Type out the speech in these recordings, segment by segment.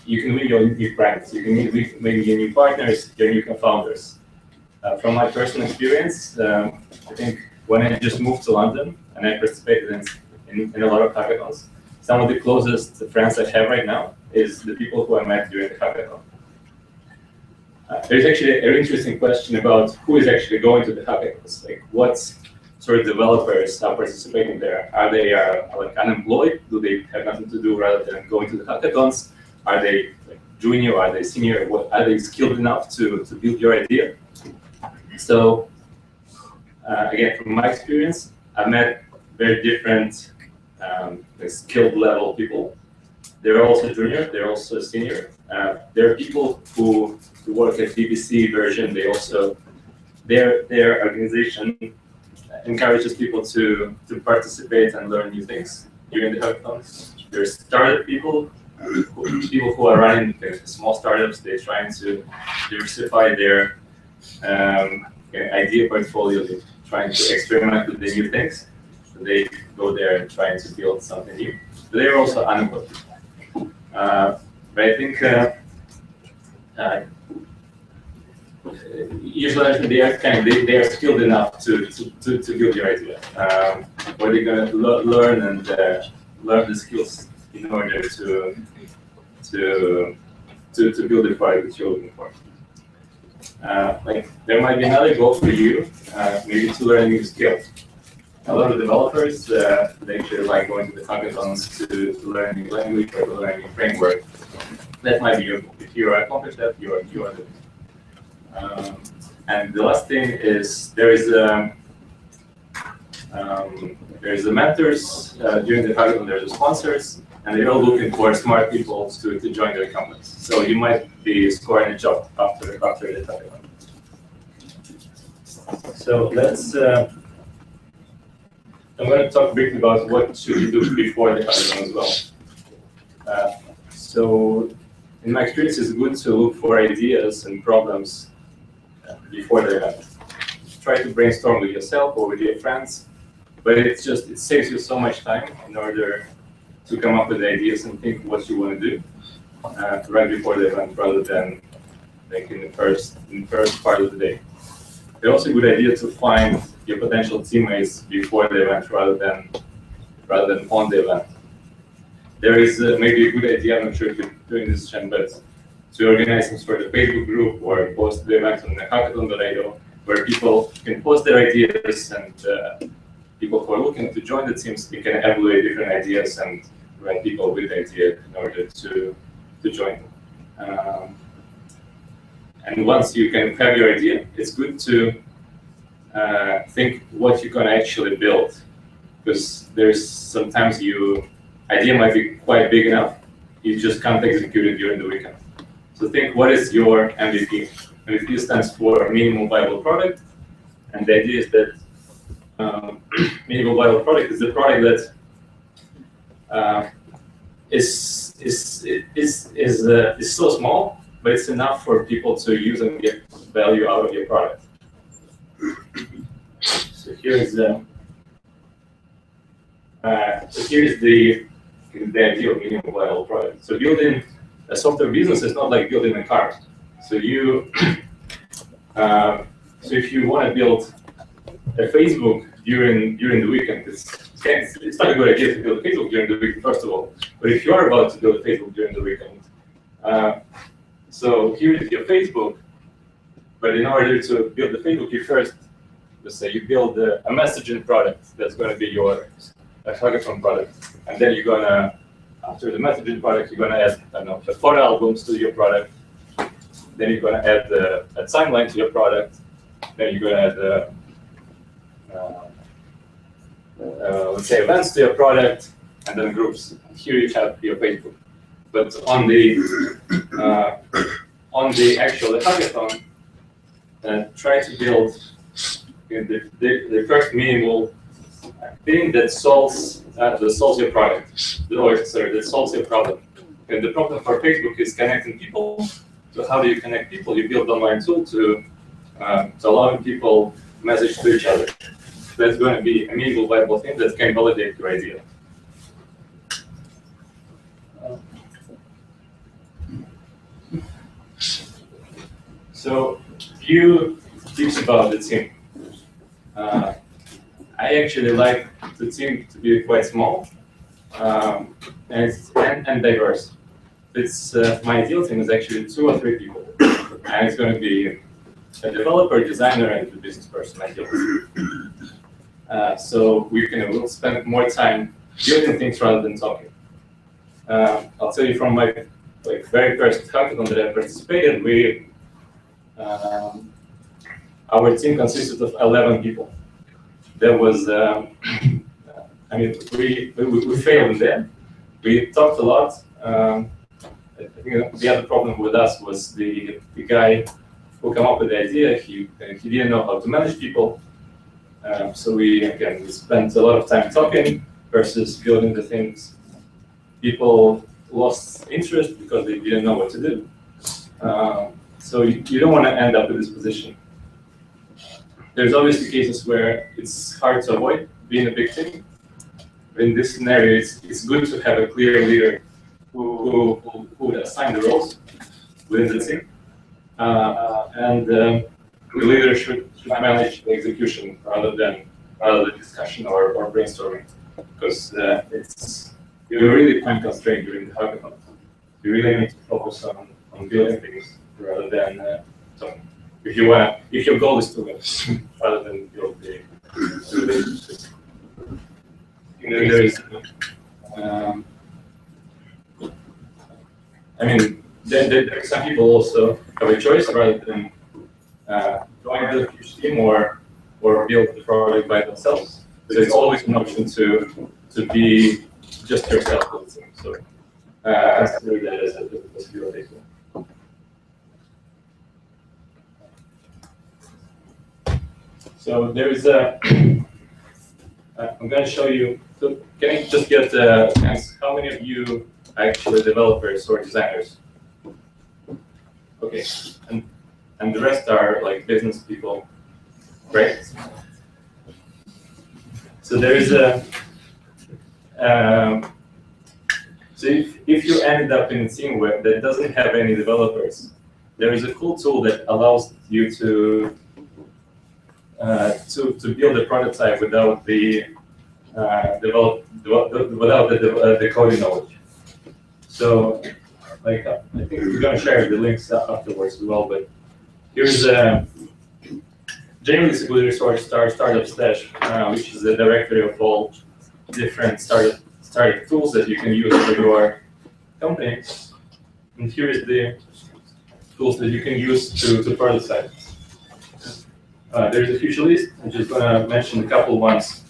you can meet your new friends, you can meet maybe your new partners, your new co-founders. From my personal experience, I think when I just moved to London and I participated in a lot of hackathons, some of the closest friends I have right now is the people who I met during the hackathon. There's actually an interesting question about who is actually going to the hackathons. Like, what sort of developers are participating there? Are they like unemployed? Do they have nothing to do rather than going to the hackathons? Are they like junior? Are they senior? Are they skilled enough to build your idea? So again, from my experience, I've met very different skilled level people. They're also junior, they're also senior. There are people who work at BBC version. They also, their organization encourages people to participate and learn new things during the hackathons. There's startup people who are running small startups. They're trying to diversify their idea portfolio. They're trying to experiment with the new things. So they go there and trying to build something new. But they're also unemployed. But I think usually they are skilled enough to build your idea. Or they're going to learn and learn the skills in order to build the product that you're looking for. Like there might be another goal for you, maybe to learn a new skill. A lot of developers they actually like going to the hackathons to learn a new language or to learn a new framework. That might be your goal. If you accomplish that, you are doing. And the last thing is there's the mentors during the hackathon. There's the sponsors, and they're all looking for smart people to join their companies. So you might be scoring a job after the hackathon. So let's. I'm going to talk briefly about what should you do before the hackathon as well. So, in my experience, it's good to look for ideas and problems before the event. Try to brainstorm with yourself or with your friends, but it saves you so much time in order to come up with ideas and think what you want to do right before the event, rather than like in the first part of the day. It's also a good idea to find your potential teammates before the event rather than on the event. There is maybe a good idea, I'm not sure if you're doing this, Chen, but to organize some sort of Facebook group or post the event on the hackathon.io where people can post their ideas and people who are looking to join the teams, they can evaluate different ideas and run people with the idea in order to join. And once you can have your idea, it's good to think what you're going to actually build, because there's sometimes idea might be quite big enough, you just can't execute it during the weekend. So think, what is your MVP? MVP stands for minimum viable product, and the idea is that minimum viable product is the product that is so small, but it's enough for people to use and get value out of your product. So here's the idea of minimum viable product. So building a software business is not like building a car. So so if you want to build a Facebook during the weekend, it's not a good idea to build a Facebook during the weekend, first of all. But if you are about to build a Facebook during the weekend, so here is your Facebook, but in order to build the Facebook, you first, let's say you build a messaging product that's going to be your hackathon product. And then you're going to, after the messaging product, you're going to add, I don't know, the photo albums to your product. Then you're going to add a timeline to your product. Then you're going to add, let's say, events to your product, and then groups. Here you have your Facebook. But on the actual hackathon, try to build the first minimal thing that solves your product, that solves your problem. And the problem for Facebook is connecting people. So how do you connect people? You build online tool to allow people message to each other. That's going to be a minimal viable thing that can validate your idea. So, few tips about the team. I actually like the team to be quite small and diverse. It's my ideal team is actually 2 or 3 people, and it's going to be a developer, designer, and a business person ideally. So we'll spend more time building things rather than talking. I'll tell you from my very first hackathon that I participated, our team consisted of 11 people. There was, I mean, we failed there. We talked a lot. I think the other problem with us was the guy who came up with the idea. He didn't know how to manage people. So we spent a lot of time talking versus building the things. People lost interest because they didn't know what to do. So you don't want to end up in this position. There's obviously cases where it's hard to avoid being a big team. In this scenario, it's good to have a clear leader who would assign the roles within the team. And the leader should manage the execution rather than discussion or brainstorming, because you're really time constrained during the hackathon. You really need to focus on building things rather than talking. If your goal is to win rather than build the relationship. There is, I mean, there some people also have a choice rather than join the huge team or build the product by themselves. So it's always an option to be just yourself. So consider that as a possibility. So there is I'm going to show you. So can I just get how many of you are actually developers or designers? Okay, and the rest are like business people, right? So there is a. So if you end up in a team that doesn't have any developers, there is a cool tool that allows you to build a prototype without the coding knowledge. So, like, I think we're going to share the links afterwards as well. But here's generally it's a good resource, Startup Stash, which is the directory of all different startup tools that you can use for your company. And here is the tools that you can use to prototype. There's a huge list. I'm just going to mention a couple ones.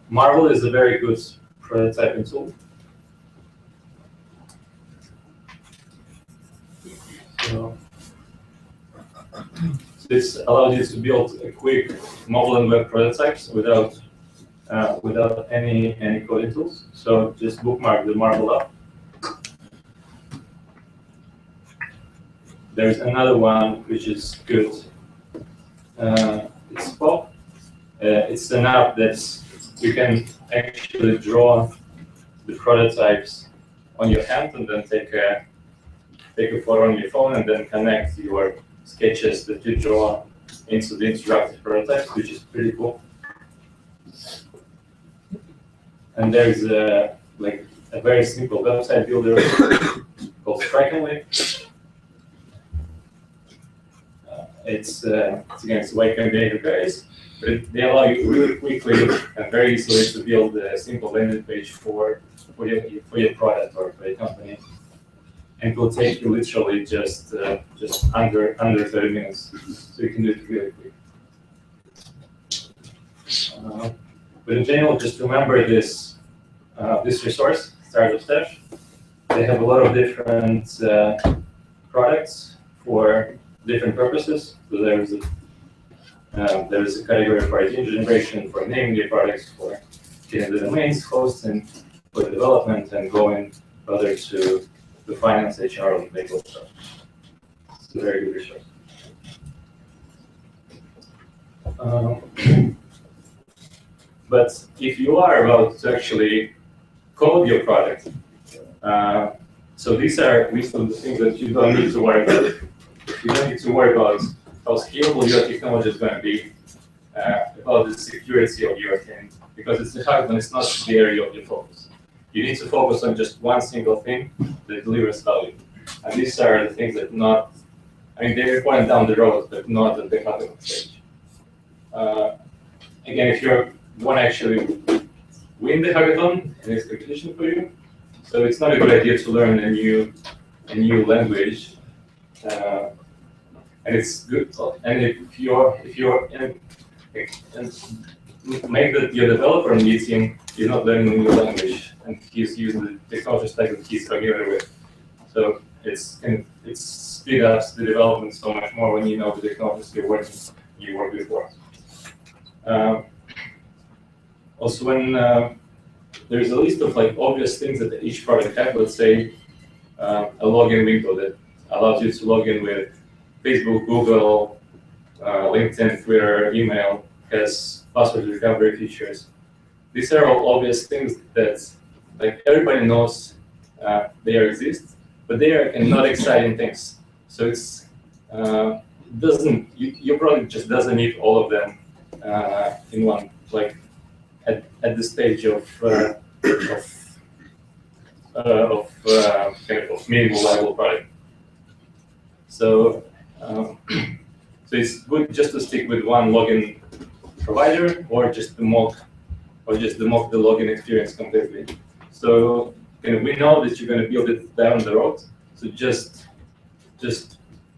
Marvel is a very good prototyping tool. So this allows you to build a quick mobile and web prototypes without any coding tools. So just bookmark the Marvel app. There's another one which is good. It's Pop. It's an app that you can actually draw the prototypes on your hand and then take a photo on your phone and then connect your sketches that you draw into the interactive prototypes, which is pretty cool. And there's a very simple website builder called Strikingly. It's white combinator guys, but they allow you really quickly and very easily to build a simple landing page for your product or for your company, and it will take you literally just under 30 minutes. So you can do it really quick. But in general, just remember this resource, Startup Stash. They have a lot of different products for different purposes. So there is a category for idea generation, for naming your products, for getting the domains, hosting, for development, and going further to the finance, HR, and legal stuff. It's a very good resource. But if you are about to actually code your product, so these are the things that you don't need to worry about. you don't need to worry about how scalable your technology is going to be, about the security of your thing, because it's a hackathon, it's not the area of your focus. You need to focus on just one single thing that delivers value. And these are the things that not, I mean, they're important down the road, but not at the hackathon stage. Again, if you want to actually win the hackathon, and it's competition for you, so it's not a good idea to learn a new language. And it's good. And if you're and make that your developer meeting is not learning a new language, and he's using the technology stack that he's familiar with. So it speeds up the development so much more when you know the technologies you work before. Also, when there's a list of like obvious things that each product has, let's say a login window that allows you to log in with Facebook, Google, LinkedIn, Twitter, email, has password recovery features. These are all obvious things that like everybody knows they exist, but they are not exciting things. So it's your product just doesn't need all of them in one. Like at the stage of minimal viable product. So it's good just to stick with one login provider, or just to mock the login experience completely. So we know that you're going to build it down the road. So just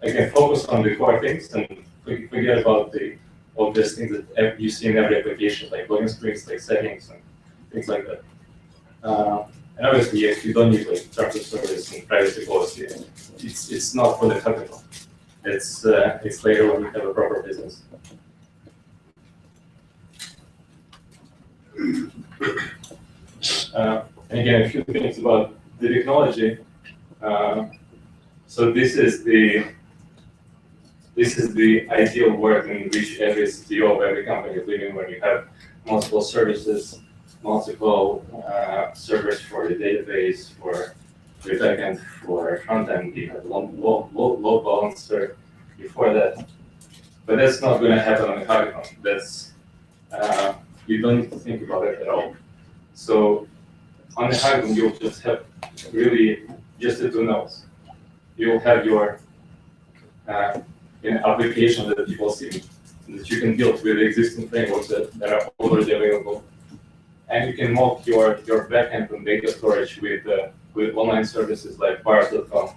again focus on the core things and forget about the obvious things that you see in every application, like login screens, like settings and things like that. And obviously, yes, you don't need like terms of service and privacy policy. It's not for the hackathon. It's later when you have a proper business. And again, a few things about the technology. So this is the ideal world in which every CTO of every company is living, when you have multiple services, multiple servers for the database, for the backend, for frontend. You have load balancer before that, but that's not going to happen on a hackathon. That's you don't need to think about it at all. So on the hackathon, you'll just have really just the two nodes. You'll have your application that people see that you can build with existing frameworks that are already available. And you can mock your backend and data storage with online services like Bars.com,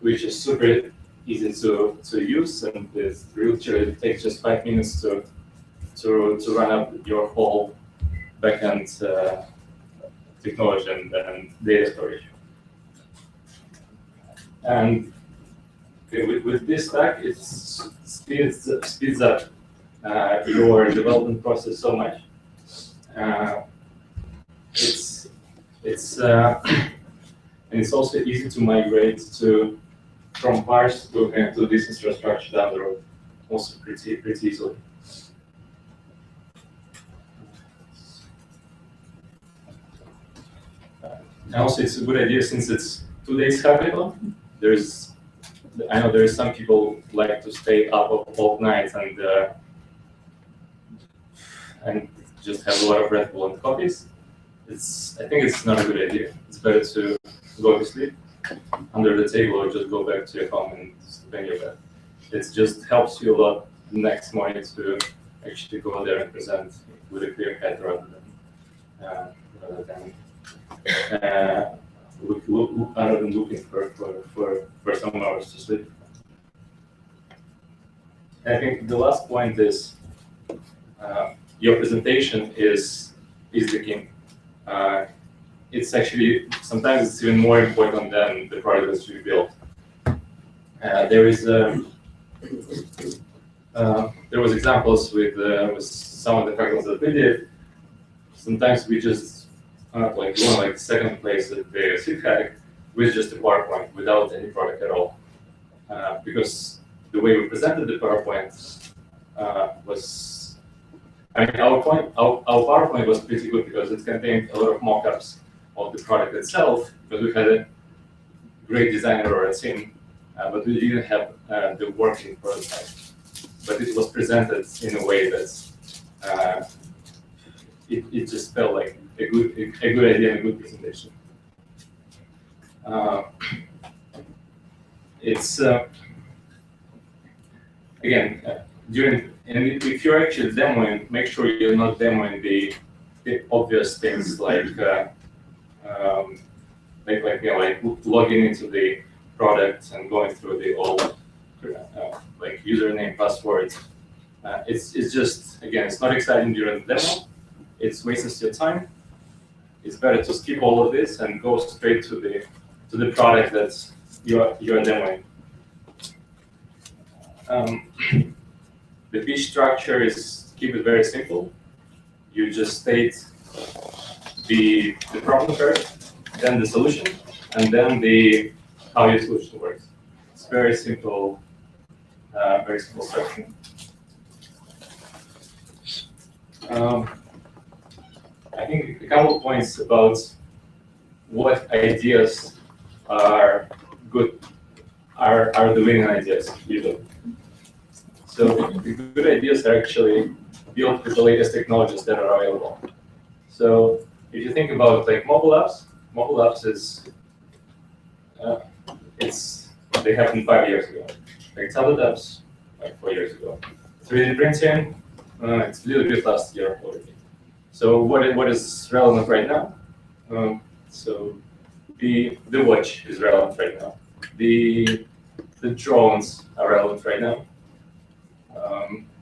which is super easy to use, and it takes just 5 minutes to run up your whole backend technology and data storage. And with this stack, it speeds up your development process so much. And it's also easy to migrate from Bars to this infrastructure down the road, also pretty easily. And also, it's a good idea, since it's 2 days hackathon. I know there is some people like to stay up all night and just have a lot of Red Bull and coffees. I think it's not a good idea. It's better to go to sleep under the table, or just go back to your home and spend your bed. It just helps you a lot the next morning to actually go there and present with a clear head, rather than looking for some hours to sleep. And I think the last point is your presentation is the king. It's actually, sometimes it's even more important than the product that you built. There was examples with some of the hackathons that we did. Sometimes we just won second place at the seed hack with just a PowerPoint, without any product at all. Because the way we presented the PowerPoint was, our PowerPoint was pretty good because it contained a lot of mock-ups of the product itself, because we had a great designer or a team but we didn't have the working prototype. But it was presented in a way that it just felt like a good idea and a good presentation. It's again if you're actually demoing, make sure you're not demoing the obvious things like logging into the product and going through the old like username, password. It's just, again, it's not exciting during the demo. It's wasting your time. It's better to skip all of this and go straight to the product that you are demoing. The pitch structure is, keep it very simple. You just state the problem first, then the solution, and then how your solution works. It's very simple structure. I think a couple of points about what ideas are good, are the winning ideas usually. So the good ideas are actually built with the latest technologies that are available. So if you think about like mobile apps is they happened 5 years ago. Like tablet apps, like 4 years ago. 3D printing, it's a little bit last year already. So what is relevant right now? So the watch is relevant right now. The drones are relevant right now.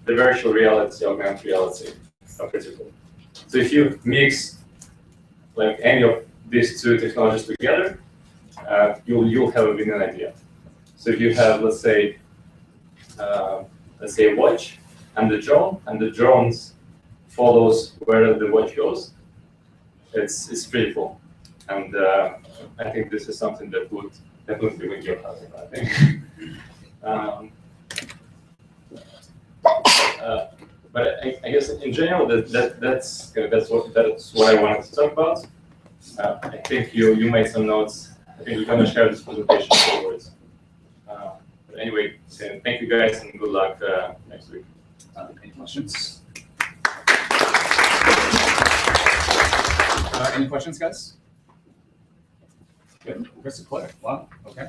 The virtual reality, augmented reality are pretty cool. So if you mix like any of these two technologies together, you'll have a winning idea. So if you have, let's say a watch and the drone, and the drones follows where the watch goes, it's pretty cool. And I think this is something that would definitely win your heart, I think. But I guess in general, that's what I wanted to talk about. I think you made some notes. I think we're going to share this presentation afterwards. But anyway, thank you guys and good luck next week. Any questions? Any questions, guys? Good. Crystal clear. Wow. Okay.